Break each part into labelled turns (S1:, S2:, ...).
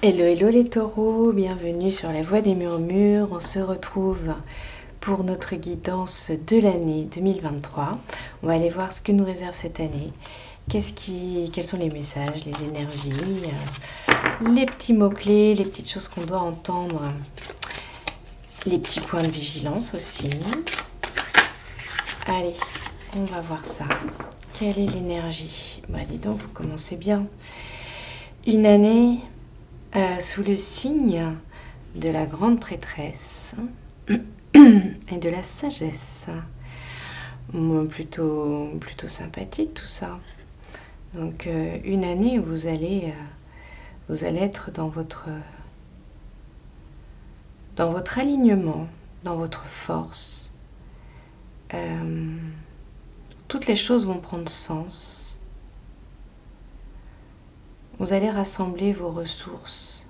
S1: Hello, hello les taureaux, bienvenue sur la Voie des Murmures. On se retrouve pour notre guidance de l'année 2023. On va aller voir ce que nous réserve cette année. Quels sont les messages, les énergies, les petits mots-clés, les petites choses qu'on doit entendre, les petits points de vigilance aussi. Allez, on va voir ça. Quelle est l'énergie? Bah dis donc, vous commencez bien. Une année sous le signe de la grande prêtresse et de la sagesse. Plutôt sympathique tout ça. Donc une année où vous allez être dans votre alignement, dans votre force. Toutes les choses vont prendre sens. Vous allez rassembler vos ressources.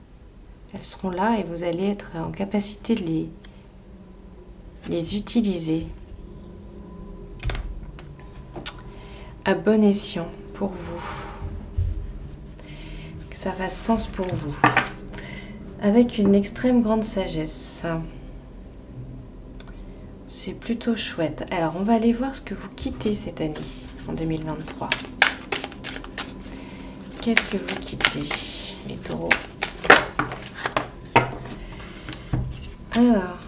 S1: Elles seront là et vous allez être en capacité de les utiliser à bon escient pour vous. Que ça fasse sens pour vous. Avec une extrême grande sagesse. C'est plutôt chouette. Alors, on va aller voir ce que vous quittez cette année, en 2023. Qu'est-ce que vous quittez, les taureaux? Alors,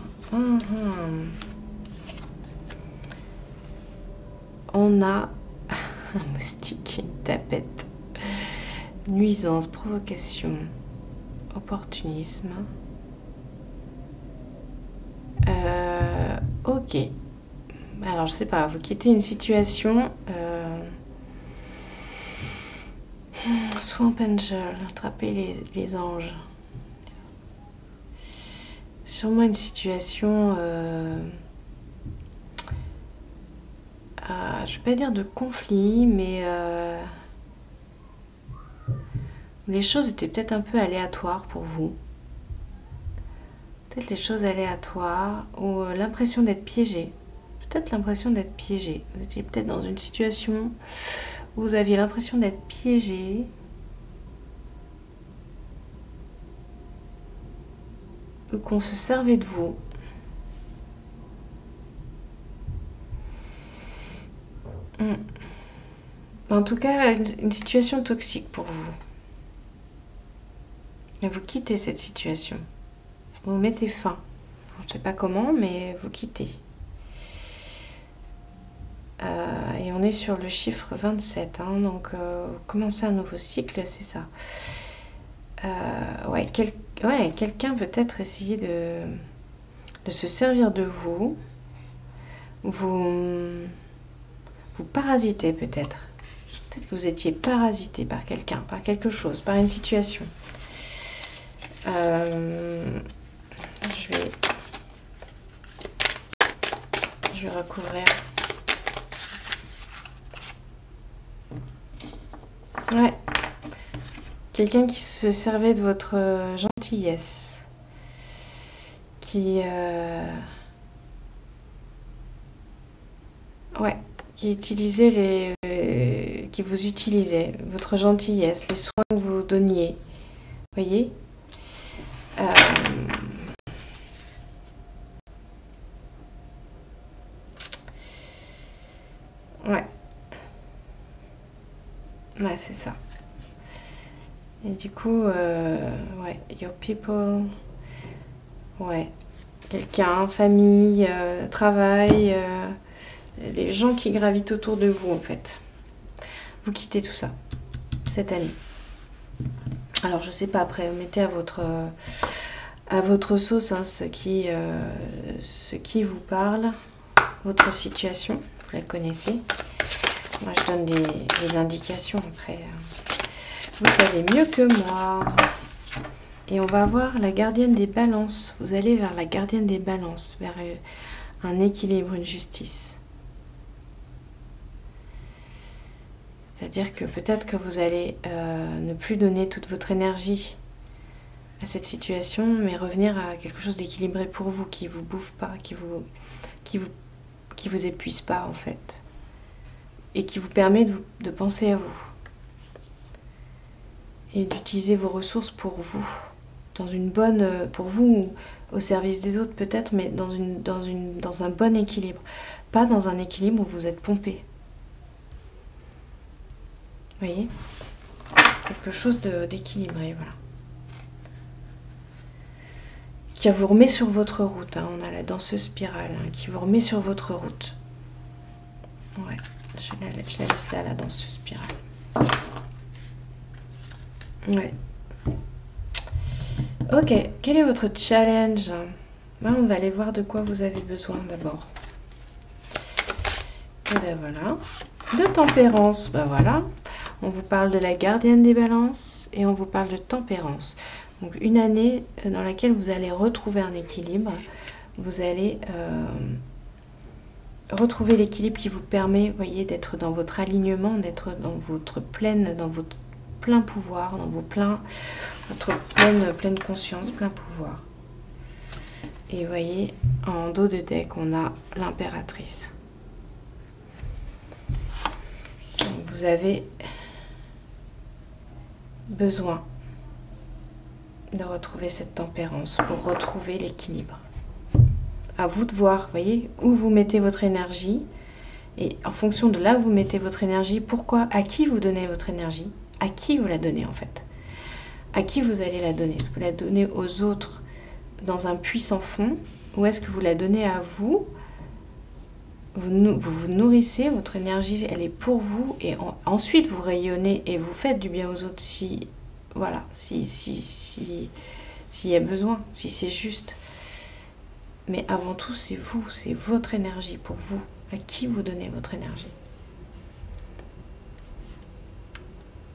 S1: on a un moustique, une tapette, nuisance, provocation, opportunisme. Ok. Alors, je sais pas, vous quittez une situation... Swamp Angel, attraper les anges. Sûrement une situation, je vais pas dire de conflit, mais les choses étaient peut-être un peu aléatoires pour vous. Peut-être les choses aléatoires ou l'impression d'être piégé. Peut-être l'impression d'être piégé. Vous étiez peut-être dans une situation où vous aviez l'impression d'être piégé. Ou qu'on se servait de vous. En tout cas, une situation toxique pour vous. Et vous quittez cette situation. Vous mettez fin. Je ne sais pas comment, mais vous quittez. Et on est sur le chiffre 27. Donc, commencer un nouveau cycle, c'est ça. Quelqu'un peut-être essayer de se servir de vous. Vous parasitez peut-être. Peut-être que vous étiez parasité par quelqu'un, par quelque chose, par une situation. Je vais recouvrir. Ouais. Quelqu'un qui se servait de votre gentillesse. Qui utilisait qui vous utilisait, votre gentillesse, les soins que vous donniez. Voyez? Ouais, c'est ça. Et du coup, your people, quelqu'un, famille, travail, les gens qui gravitent autour de vous en fait. Vous quittez tout ça cette année. Alors je sais pas, après mettez à votre sauce ce qui vous parle, votre situation, vous la connaissez. Moi je donne des indications après. Vous savez mieux que moi. Et on va voir la gardienne des balances. Vous allez vers la gardienne des balances, vers un équilibre, une justice. C'est-à-dire que peut-être que vous allez ne plus donner toute votre énergie à cette situation, mais revenir à quelque chose d'équilibré pour vous, qui vous bouffe pas, qui vous épuise pas en fait, et qui vous permet de penser à vous et d'utiliser vos ressources pour vous. dans une bonne, pour vous, au service des autres peut-être, mais dans un bon équilibre. Pas dans un équilibre où vous êtes pompé. Vous voyez? Quelque chose d'équilibré, voilà. Qui vous remet sur votre route. Hein. On a la danseuse spirale hein, qui vous remet sur votre route. Ouais, je la laisse là, la danseuse spirale. Ouais. Ok, quel est votre challenge? Là, on va aller voir de quoi vous avez besoin d'abord. Et ben voilà. De tempérance, ben voilà. On vous parle de la gardienne des balances et on vous parle de tempérance. Donc une année dans laquelle vous allez retrouver un équilibre. Vous allez retrouver l'équilibre qui vous permet, voyez, d'être dans votre alignement, d'être dans votre plein pouvoir, dans votre pleine conscience, plein pouvoir. Et vous voyez, en dos de deck, on a l'impératrice. Vous avez besoin de retrouver cette tempérance pour retrouver l'équilibre. À vous de voir, voyez, où vous mettez votre énergie et en fonction de là où vous mettez votre énergie, pourquoi, à qui vous donnez votre énergie, à qui vous la donnez en fait, à qui vous allez la donner. Est-ce que vous la donnez aux autres dans un puits sans fond ou est-ce que vous la donnez à vous? Vous nourrissez, votre énergie, elle est pour vous et ensuite vous rayonnez et vous faites du bien aux autres si, voilà, s'il y a besoin, si c'est juste. Mais avant tout, c'est vous, c'est votre énergie pour vous. À qui vous donnez votre énergie?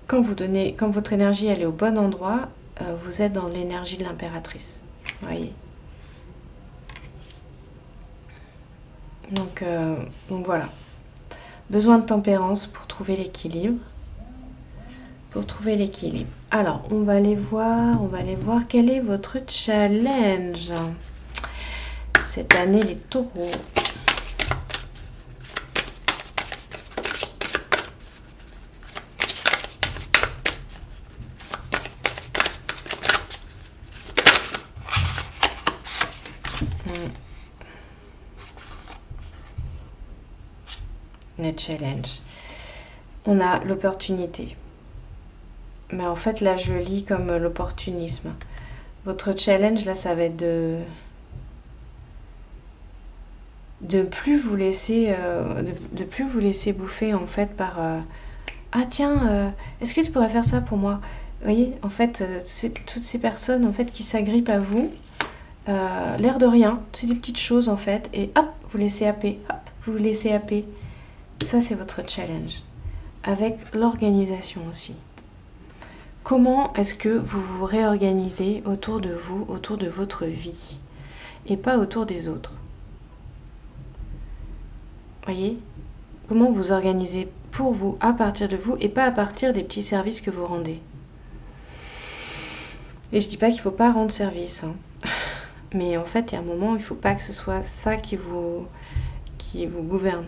S1: Quand votre énergie elle est au bon endroit, vous êtes dans l'énergie de l'impératrice. Voyez. Donc voilà. Besoin de tempérance pour trouver l'équilibre. Alors, on va aller voir quel est votre challenge cette année, les taureaux. Le challenge. On a l'opportunité. Mais en fait, là, je lis comme l'opportunisme. Votre challenge, là, ça va être de plus vous laisser bouffer, en fait, par... ah, tiens, est-ce que tu pourrais faire ça pour moi? Vous voyez, en fait, toutes ces personnes, en fait, qui s'agrippent à vous, l'air de rien, c'est des petites choses, en fait, et hop, vous laissez happer, hop, vous laissez happer. Ça, c'est votre challenge. Avec l'organisation aussi. Comment est-ce que vous vous réorganisez autour de vous, autour de votre vie, et pas autour des autres? Voyez? Comment vous organisez pour vous, à partir de vous, et pas à partir des petits services que vous rendez. Et je dis pas qu'il ne faut pas rendre service, hein. Mais en fait, il y a un moment où il ne faut pas que ce soit ça qui vous gouverne.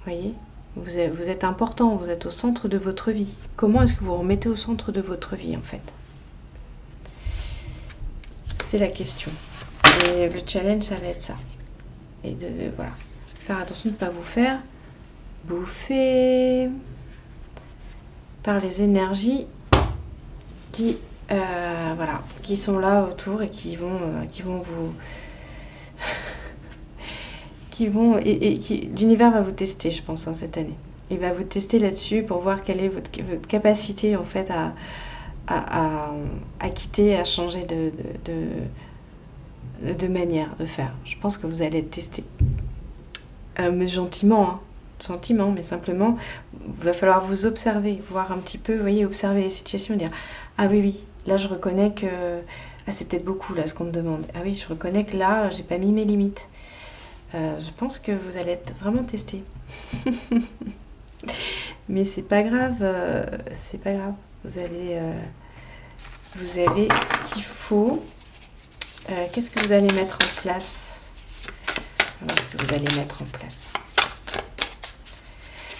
S1: Voyez? Vous êtes important, vous êtes au centre de votre vie. Comment est-ce que vous vous remettez au centre de votre vie, en fait? C'est la question. Et le challenge, ça va être ça. Et voilà. Faire attention de ne pas vous faire bouffer par les énergies qui, voilà, qui sont là autour et qui vont vous... l'univers va vous tester, je pense, hein, cette année. Il va vous tester là-dessus pour voir quelle est votre capacité, en fait, à quitter, à changer de manière de faire. Je pense que vous allez être testé. Mais gentiment, hein. Gentiment, mais simplement, il va falloir vous observer, voir un petit peu, vous voyez, observer les situations et dire « Ah oui, là, je reconnais que... Ah, c'est peut-être beaucoup, là, ce qu'on me demande. Ah oui, je reconnais que là, j'ai pas mis mes limites. » Je pense que vous allez être vraiment testé. Mais c'est pas grave, c'est pas grave. Vous avez ce qu'il faut. Qu'est-ce que vous allez mettre en place? Ce que vous allez mettre en place.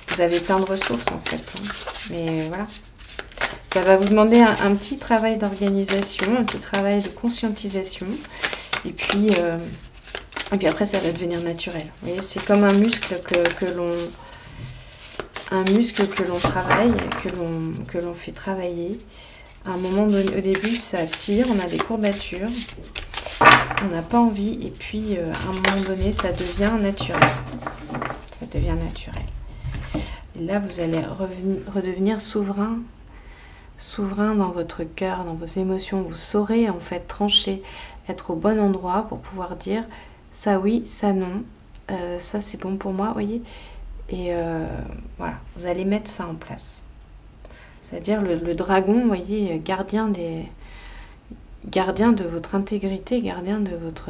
S1: Vous avez plein de ressources en fait, hein. Mais voilà. Ça va vous demander un petit travail d'organisation, un petit travail de conscientisation. Et puis après, ça va devenir naturel. Vous voyez, c'est comme un muscle que l'on travaille, que l'on fait travailler. À un moment donné, au début, ça tire, on a des courbatures, on n'a pas envie. Et puis, à un moment donné, ça devient naturel. Ça devient naturel. Et là, vous allez redevenir souverain dans votre cœur, dans vos émotions. Vous saurez en fait trancher, être au bon endroit pour pouvoir dire ça oui, ça non, ça c'est bon pour moi, voyez. Et voilà, vous allez mettre ça en place. C'est-à-dire le dragon, vous voyez, gardien de votre intégrité, gardien de votre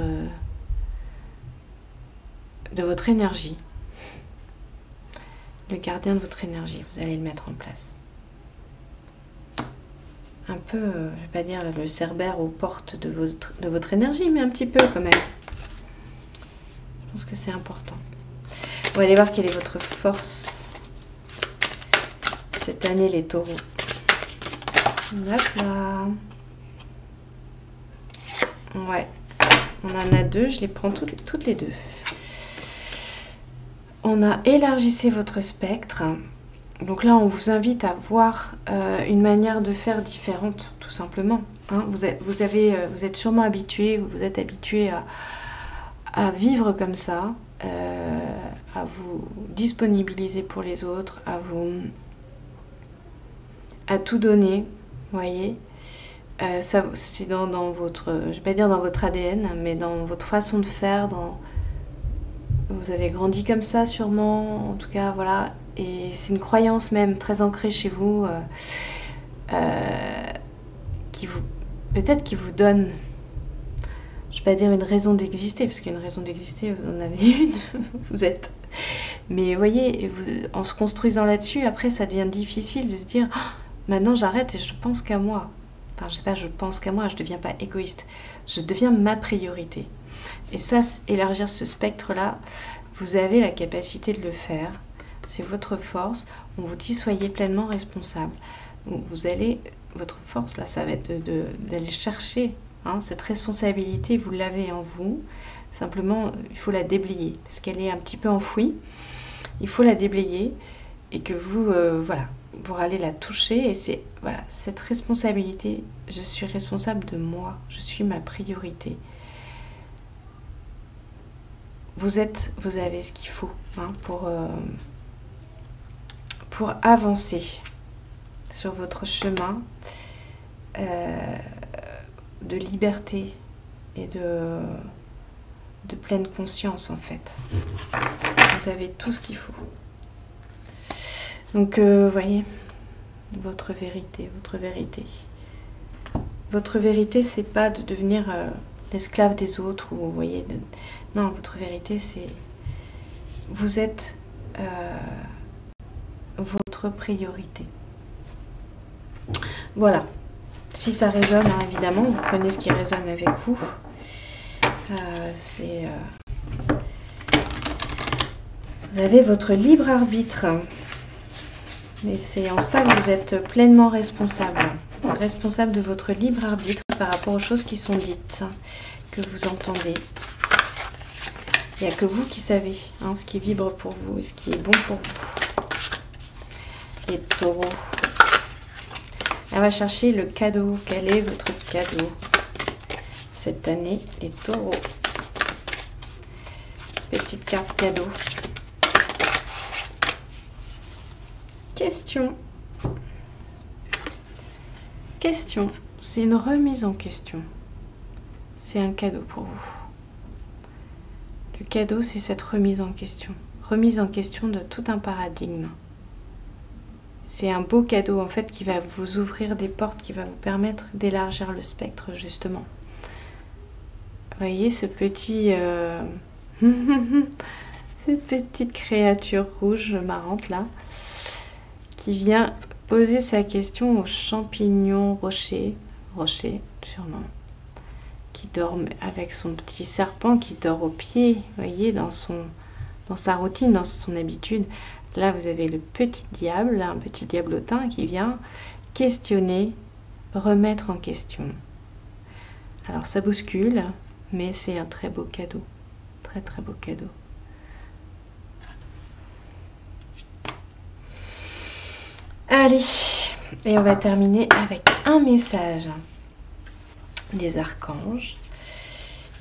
S1: énergie. Le gardien de votre énergie, vous allez le mettre en place. Un peu, je ne vais pas dire le cerbère aux portes de votre énergie, mais un petit peu quand même. Je pense que c'est important. On va aller voir quelle est votre force cette année, les taureaux. Hop là. Ouais, on en a deux, je les prends toutes les deux. On a élargissé votre spectre. Donc là, on vous invite à voir une manière de faire différente, tout simplement. Hein, vous êtes sûrement habitué, vous êtes habitué à vivre comme ça, à vous disponibiliser pour les autres, à tout donner, voyez. Ça, c'est dans votre, je vais pas dire dans votre ADN, mais dans votre façon de faire. Vous avez grandi comme ça, sûrement. En tout cas, voilà. Et c'est une croyance même très ancrée chez vous, peut-être qui vous donne, je vais pas dire une raison d'exister, parce qu'une raison d'exister, vous en avez une, vous êtes. Mais vous voyez, en se construisant là-dessus, après, ça devient difficile de se dire, oh, maintenant j'arrête et je pense qu'à moi. Enfin, je sais pas, je pense qu'à moi, je ne deviens pas égoïste. Je deviens ma priorité. Et ça, élargir ce spectre-là, vous avez la capacité de le faire. C'est votre force. On vous dit, soyez pleinement responsable. Vous allez, votre force, là, ça va être d'aller chercher cette responsabilité. Vous l'avez en vous. Simplement, il faut la déblayer. Parce qu'elle est un petit peu enfouie. Il faut la déblayer. Et que vous, voilà, pour aller la toucher. Et c'est, voilà, cette responsabilité, je suis responsable de moi. Je suis ma priorité. Vous avez ce qu'il faut pour avancer sur votre chemin de liberté et de pleine conscience, en fait. Vous avez tout ce qu'il faut. Donc, voyez, votre vérité. Votre vérité, c'est pas de devenir l'esclave des autres, ou vous voyez. Non, votre vérité, c'est vous êtes votre priorité. Voilà. Si ça résonne, évidemment, vous prenez ce qui résonne avec vous. Vous avez votre libre arbitre. Mais c'est en ça que vous êtes pleinement responsable. Responsable de votre libre arbitre par rapport aux choses qui sont dites, que vous entendez. Il n'y a que vous qui savez ce qui vibre pour vous et ce qui est bon pour vous. Les taureaux. On va chercher le cadeau. Quel est votre cadeau cette année, les taureaux? Petite carte cadeau. Question. Question. C'est une remise en question. C'est un cadeau pour vous. Le cadeau, c'est cette remise en question. Remise en question de tout un paradigme. C'est un beau cadeau, en fait, qui va vous ouvrir des portes, qui va vous permettre d'élargir le spectre, justement. Vous voyez ce petit... cette petite créature rouge marrante, là, qui vient poser sa question au champignon rocher, sûrement, qui dort avec son petit serpent qui dort au pied, vous voyez, dans sa routine, dans son habitude. Là, vous avez le petit diable, un petit diablotin qui vient, questionner, remettre en question. Alors ça bouscule, mais c'est un très beau cadeau. Très très beau cadeau. Allez, et on va terminer avec un message des archanges.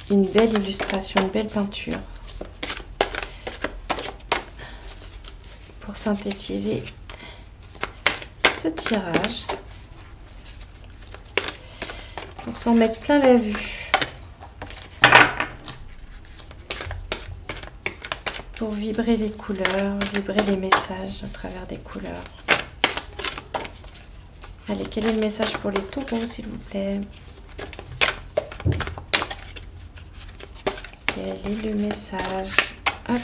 S1: Une belle illustration, une belle peinture. Pour synthétiser ce tirage. Pour s'en mettre plein la vue. Pour vibrer les couleurs, vibrer les messages à travers des couleurs. Allez, quel est le message pour les taureaux, s'il vous plaît? Quel est le message? Hop.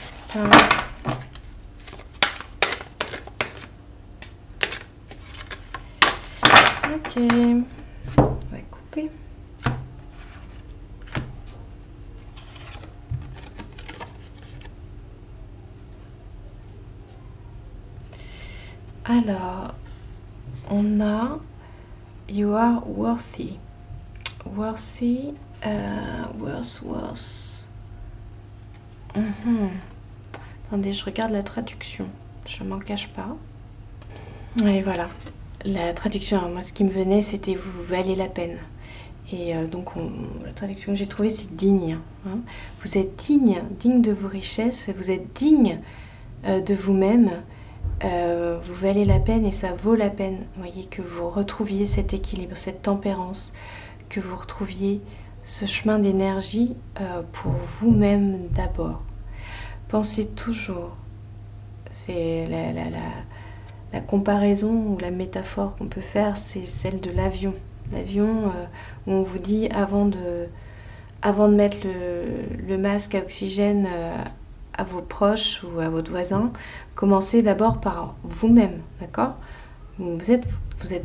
S1: Ok. On va couper. Alors, on a You are worthy. Worthy. Worth. Attendez, je regarde la traduction. Je m'en cache pas. Et voilà. La traduction, alors moi, ce qui me venait, c'était vous valez la peine. Et donc, la traduction que j'ai trouvée, c'est digne. Hein. Vous êtes digne de vos richesses, vous êtes digne de vous-même. Vous valez la peine et ça vaut la peine. Vous voyez, que vous retrouviez cet équilibre, cette tempérance, que vous retrouviez ce chemin d'énergie pour vous-même d'abord. Pensez toujours, c'est la comparaison ou la métaphore qu'on peut faire, c'est celle de l'avion. L'avion où on vous dit avant de mettre le masque à oxygène à vos proches ou à votre voisin, commencez d'abord par vous-même, d'accord? Vous êtes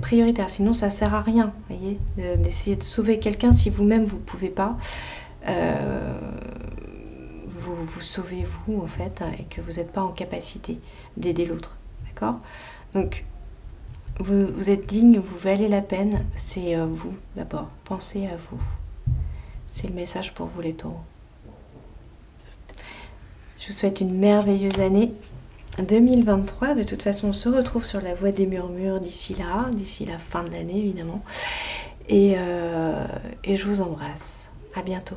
S1: prioritaire, sinon ça ne sert à rien, voyez, d'essayer de sauver quelqu'un si vous-même vous ne pouvez pas. Vous sauvez vous en fait et que vous n'êtes pas en capacité d'aider l'autre, d'accord? Donc vous êtes digne, vous valez la peine, c'est vous d'abord, pensez à vous. C'est le message pour vous les taureaux. Je vous souhaite une merveilleuse année 2023. De toute façon, on se retrouve sur la Voie des Murmures d'ici la fin de l'année évidemment. Et je vous embrasse. À bientôt.